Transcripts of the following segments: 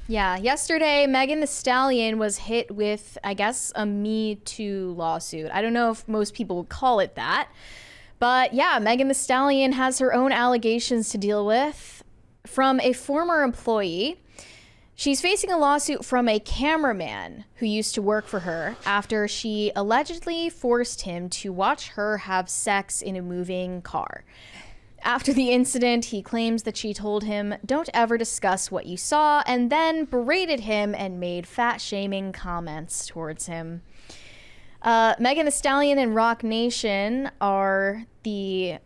Yeah, yesterday, Megan Thee Stallion was hit with, I guess, a Me Too lawsuit. I don't know if most people would call it that. But yeah, Megan Thee Stallion has her own allegations to deal with from a former employee. She's facing a lawsuit from a cameraman who used to work for her after she allegedly forced him to watch her have sex in a moving car. After the incident, he claims that she told him, "Don't ever discuss what you saw," and then berated him and made fat-shaming comments towards him. Megan Thee Stallion and Rock Nation are the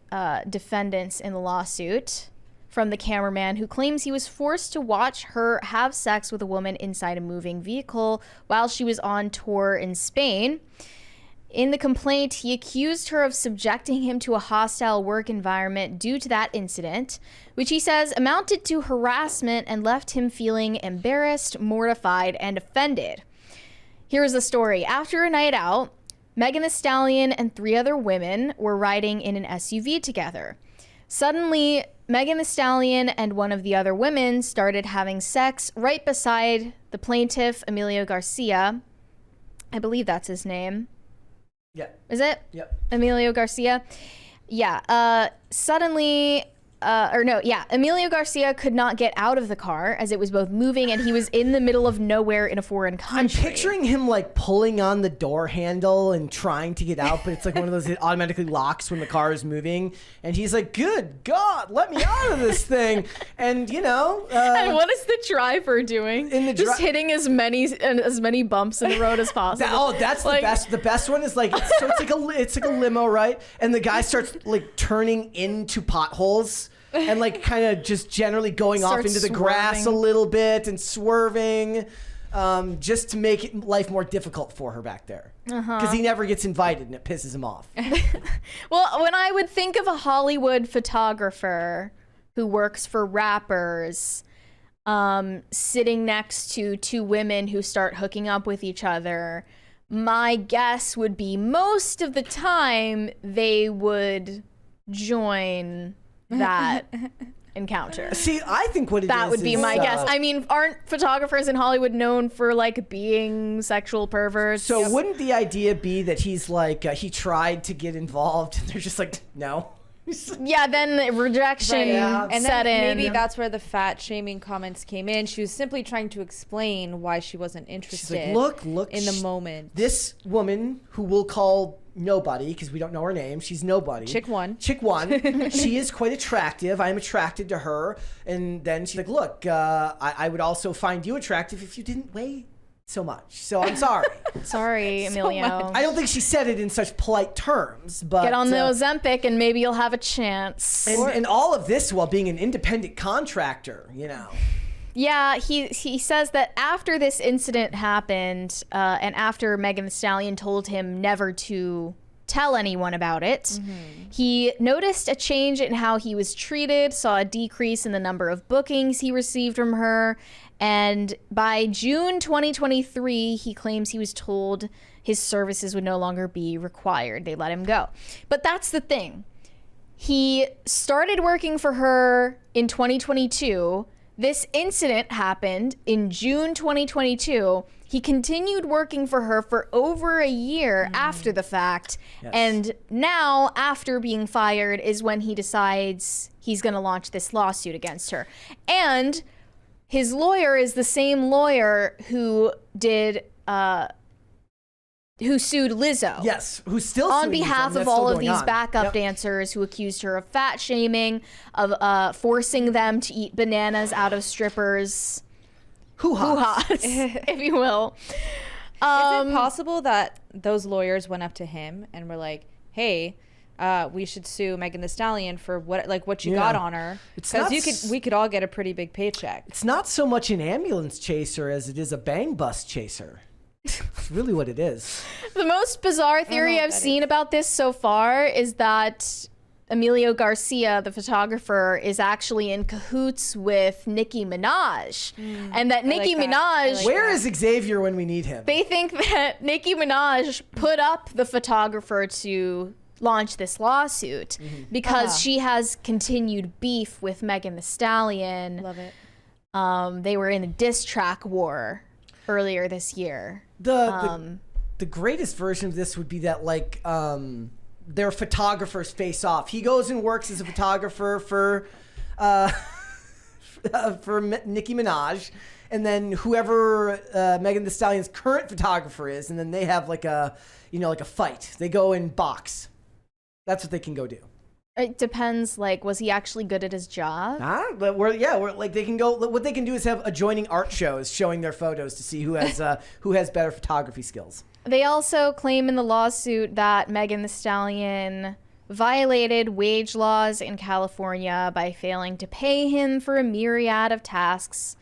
defendants in the lawsuit from the cameraman who claims he was forced to watch her have sex with a woman inside a moving vehicle while she was on tour in Spain. In the complaint, he accused her of subjecting him to a hostile work environment due to that incident, which he says amounted to harassment and left him feeling embarrassed, mortified, and offended. Here's the story. After a night out, Megan Thee Stallion and 3 other women were riding in an SUV together. Suddenly, Megan Thee Stallion and one of the other women started having sex right beside the plaintiff, Emilio Garcia. I believe that's his name. Yeah. Is it? Yep. Emilio Garcia. Yeah. Emilio Garcia could not get out of the car as it was both moving and he was in the middle of nowhere in a foreign country. I'm picturing him like pulling on the door handle and trying to get out, but it's like one of those that automatically locks when the car is moving. And he's like, "Good God, let me out of this thing." And and what is the driver doing? Just hitting as many bumps in the road as possible. That's like, the best. The best one is like it's like a limo, right? And the guy starts like turning into potholes. And like kind of just generally going off into the grass a little bit and swerving just to make life more difficult for her back there. Because he never gets invited and it pisses him off. Well, when I would think of a Hollywood photographer who works for rappers sitting next to 2 women who start hooking up with each other, my guess would be most of the time they would join that encounter. See, I think that would be my guess. I mean, aren't photographers in Hollywood known for like being sexual perverts? So wouldn't the idea be that he's like he tried to get involved and they're just like, no? Yeah, then rejection and set in. Maybe that's where the fat shaming comments came in. She was simply trying to explain why she wasn't interested. She's like, look in the moment. This woman who we'll call nobody because we don't know her name. She's nobody. Chick one. She is quite attractive. I am attracted to her. And then she's like, look, I would also find you attractive if you didn't weigh so much. So I'm sorry. Sorry, Emilio. I don't think she said it in such polite terms, but get on the Ozempic and maybe you'll have a chance. And all of this while being an independent contractor, Yeah, he says that after this incident happened, and after Megan Thee Stallion told him never to tell anyone about it, he noticed a change in how he was treated, saw a decrease in the number of bookings he received from her, and by June 2023, he claims he was told his services would no longer be required. They let him go. But that's the thing. He started working for her in 2022. This incident happened in June 2022. He continued working for her for over a year after the fact. Yes. And now, after being fired, is when he decides he's going to launch this lawsuit against her. And his lawyer is the same lawyer who did, who sued Lizzo. Yes, who's still on behalf of all of these backup dancers who accused her of fat shaming, of forcing them to eat bananas out of strippers' hoo-has, if you will. Is it possible that those lawyers went up to him and were like, "Hey, we should sue Megan Thee Stallion for what you got on her, because we could all get a pretty big paycheck." It's not so much an ambulance chaser as it is a bang bus chaser. It's really what it is. The most bizarre theory I've seen about this so far is that Emilio Garcia, the photographer, is actually in cahoots with Nicki Minaj. And that Nicki Minaj... Where is Xavier when we need him? They think that Nicki Minaj put up the photographer to launch this lawsuit because she has continued beef with Megan Thee Stallion. Love it. They were in a diss track war earlier this year. The greatest version of this would be that like their photographers face off. He goes and works as a photographer for Nicki Minaj, and then whoever Megan Thee Stallion's current photographer is, and then they have like a fight. They go and box. That's what they can go do. It depends. Like, was he actually good at his job? But we're like they can go. What they can do is have adjoining art shows showing their photos to see who has better photography skills. They also claim in the lawsuit that Megan Thee Stallion violated wage laws in California by failing to pay him for a myriad of tasks.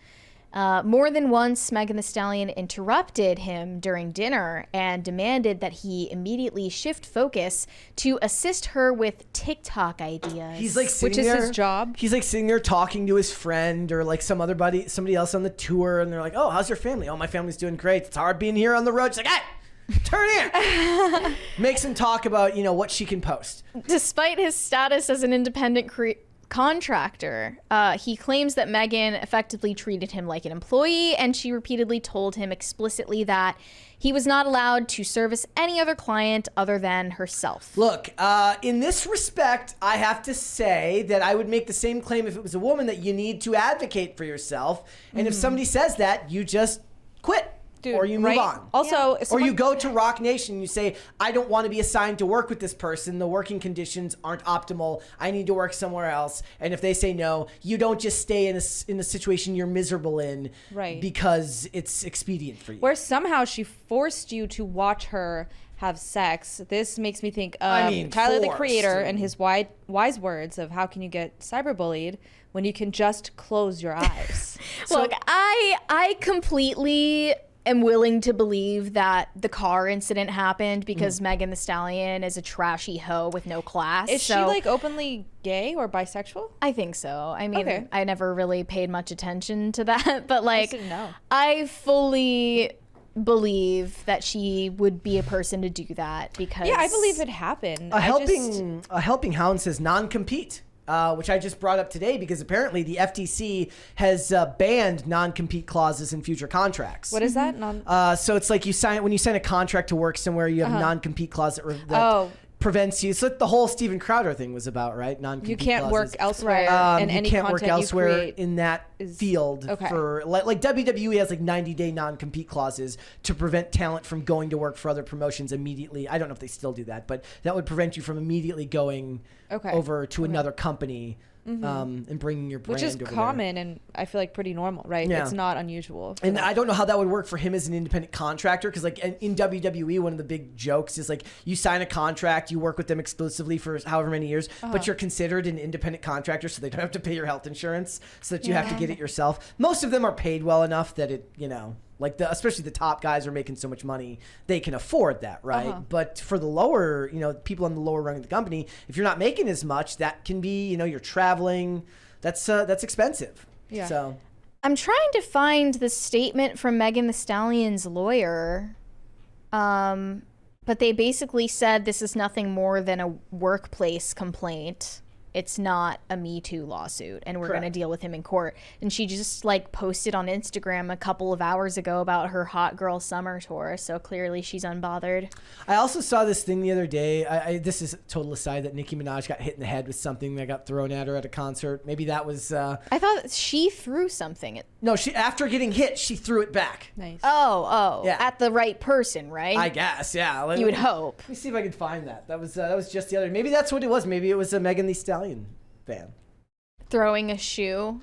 More than once, Megan Thee Stallion interrupted him during dinner and demanded that he immediately shift focus to assist her with TikTok ideas. He's like which is his job. He's like sitting there talking to his friend or like somebody else on the tour, and they're like, "Oh, how's your family? Oh, my family's doing great. It's hard being here on the road." She's like, "Hey, turn here." Makes him talk about what she can post. Despite his status as an independent contractor, he claims that Megan effectively treated him like an employee, and she repeatedly told him explicitly that he was not allowed to service any other client other than herself. Look, in this respect, I have to say that I would make the same claim if it was a woman, that you need to advocate for yourself, and if somebody says that, you just quit. Dude, or you move on. Also, or you go to Rock Nation and you say, I don't want to be assigned to work with this person. The working conditions aren't optimal. I need to work somewhere else. And if they say no, you don't just stay in a situation you're miserable in because it's expedient for you. Where somehow she forced you to watch her have sex. This makes me think of Tyler, the Creator, and his wise words of how can you get cyberbullied when you can just close your eyes. Look, I completely am willing to believe that the car incident happened because Megan Thee Stallion is a trashy hoe with no class. Is she like openly gay or bisexual? I think so. I mean, I never really paid much attention to that, but like, I fully believe that she would be a person to do that because I believe it happened. A helping hound says non-compete. Which I just brought up today because apparently the FTC has banned non-compete clauses in future contracts. What is that? So it's like when you sign a contract to work somewhere, you have a non-compete clause that prevents you. So the whole Steven Crowder thing was about, right? Non-compete you can't clauses. work elsewhere in any you can't work content elsewhere you create in that field for like WWE has like 90-day non-compete clauses to prevent talent from going to work for other promotions immediately. I don't know if they still do that, but that would prevent you from immediately going over to another company and bringing your brand over there. Which is common and I feel like pretty normal, right? Yeah. It's not unusual. And I don't know how that would work for him as an independent contractor because like in WWE, one of the big jokes is like you sign a contract, you work with them exclusively for however many years, but you're considered an independent contractor so they don't have to pay your health insurance so that you have to get it yourself. Most of them are paid well enough that it, like especially the top guys are making so much money, they can afford that, right? But for the lower, people on the lower rung of the company, if you're not making as much, that can be, you're traveling. That's expensive. Yeah. So I'm trying to find the statement from Megan Thee Stallion's lawyer, but they basically said this is nothing more than a workplace complaint. It's not a Me Too lawsuit, and we're going to deal with him in court. And she just like posted on Instagram a couple of hours ago about her Hot Girl Summer tour. So clearly she's unbothered. I also saw this thing the other day. This is a total aside that Nicki Minaj got hit in the head with something that got thrown at her at a concert. Maybe that was. I thought she threw something. No, she after getting hit, she threw it back. Nice. Oh, yeah. At the right person, right? I guess, yeah. You would hope. Let me see if I can find that. That was just the other. Maybe that's what it was. Maybe it was a Megan Thee Stallion fan throwing a shoe.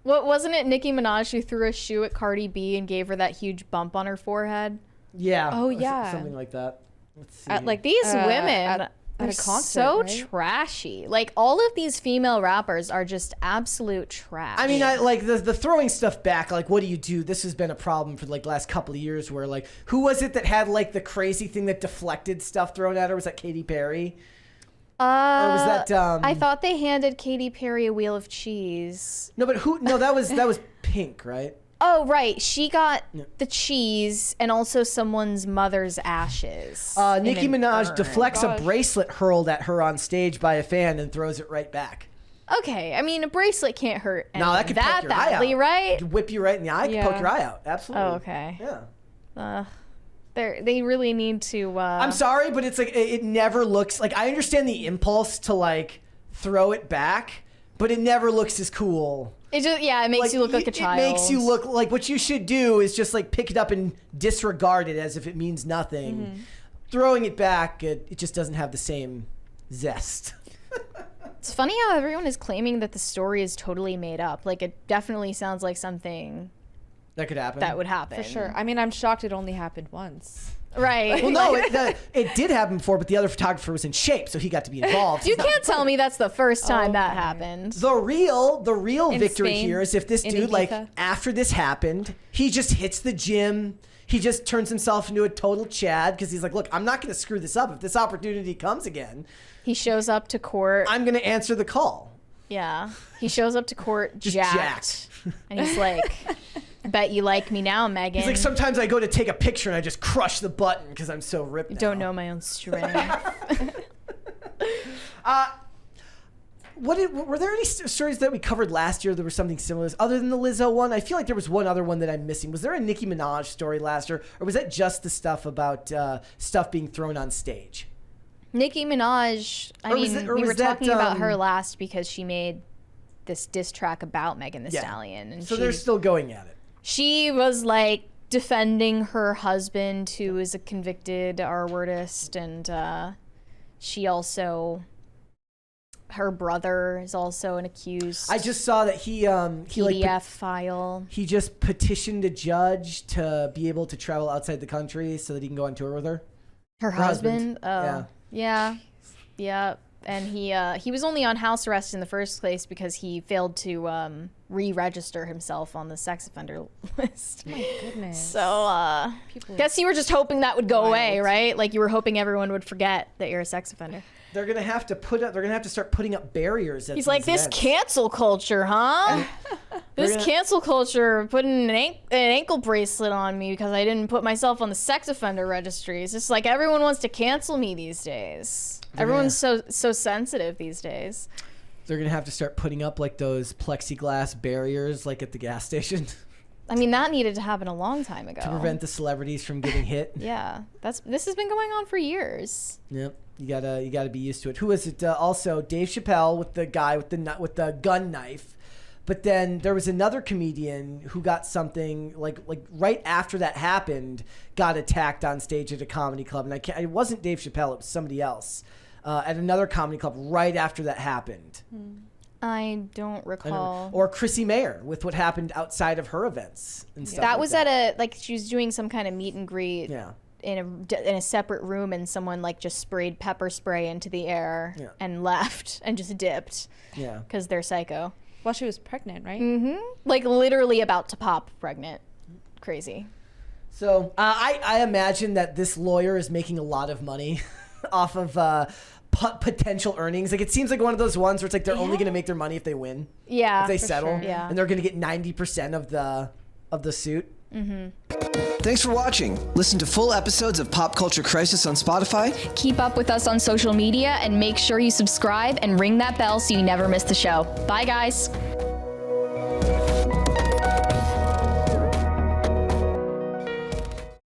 What wasn't it? Nicki Minaj who threw a shoe at Cardi B and gave her that huge bump on her forehead. Yeah. Oh yeah. Something like that. Let's see. Like these women at a concert, so right? trashy. Like all of these female rappers are just absolute trash. I mean, I like the throwing stuff back. Like, what do you do? This has been a problem for like the last couple of years. Where like, who was it that had like the crazy thing that deflected stuff thrown at her? Was that Katy Perry? Or was that? I thought they handed Katy Perry a wheel of cheese. No, but who? No, that was Pink, right? Oh, right. She got the cheese and also someone's mother's ashes. Nicki Minaj deflects a bracelet hurled at her on stage by a fan and throws it right back. Okay, I mean, a bracelet can't hurt No, that could that poke your eye badly, out. right? Could whip you right in the eye. Could poke your eye out. Absolutely. Oh, okay. Yeah. They really need to. I'm sorry, but it's like it never looks like. I understand the impulse to like throw it back, but it never looks as cool. It just it makes you look like a child. It makes you look like what you should do is just like pick it up and disregard it as if it means nothing. Mm-hmm. Throwing it back, it just doesn't have the same zest. It's funny how everyone is claiming that the story is totally made up. Like, it definitely sounds like something That could happen. that would happen. For sure. I mean, I'm shocked it only happened once. Right. Well, no, it did happen before, but the other photographer was in shape, so he got to be involved. You can't tell me that's the first time that happened. The real In victory Spain, here is if this in dude, like, Ibiza. after this happened, he just hits the gym. He just turns himself into a total Chad because he's like, look, I'm not going to screw this up. If this opportunity comes again, He shows up to court. I'm going to answer the call. Yeah. He shows up to court Just jacked. And he's like, bet you like me now, Megan. He's like, sometimes I go to take a picture and I just crush the button because I'm so ripped now. Don't know my own strength. Were there any stories that we covered last year that were something similar other than the Lizzo one? I feel like there was one other one that I'm missing. Was there a Nicki Minaj story last year, or was that just the stuff about stuff being thrown on stage? Nicki Minaj, we were talking about her last because she made this diss track about Megan Thee Stallion. And so they're still going at it. She was like defending her husband, who is a convicted R-wordist, and she also... Her brother is also an accused. I just saw that he PDF file. He just petitioned a judge to be able to travel outside the country so that he can go on tour with her. Her husband? Yeah. Yeah. And he was only on house arrest in the first place because he failed to re-register himself on the sex offender list. Oh my goodness. So guess you were just hoping that would go away, right? Like you were hoping everyone would forget that you're a sex offender. They're gonna have to start putting up barriers. He's like, this cancel culture, huh? This cancel culture putting an ankle bracelet on me because I didn't put myself on the sex offender registry. It's just like everyone wants to cancel me these days. Everyone's so sensitive these days. They're gonna have to start putting up like those plexiglass barriers, like at the gas station. I mean, that needed to happen a long time ago to prevent the celebrities from getting hit. Yeah, this has been going on for years. Yep. You gotta be used to it. Who is it? Also, Dave Chappelle with the guy with the gun knife. But then there was another comedian who got something like right after that happened, got attacked on stage at a comedy club, and it wasn't Dave Chappelle, it was somebody else at another comedy club right after that happened. I don't recall. Or Chrissy Mayer with what happened outside of her events and stuff. That was at she was doing some kind of meet and greet. Yeah. In a separate room, and someone like just sprayed pepper spray into the air and left and just dipped. Yeah. Because they're psycho. Well, she was pregnant, right? Mm-hmm. Like literally about to pop pregnant. Crazy. So I imagine that this lawyer is making a lot of money off of potential earnings. Like it seems like one of those ones where it's like they're only going to make their money if they win. Yeah. If they settle. Sure. Yeah. And they're going to get 90% of the suit. Mm-hmm. Thanks for watching. Listen to full episodes of Pop Culture Crisis on Spotify. Keep up with us on social media and make sure you subscribe and ring that bell so you never miss the show. Bye, guys.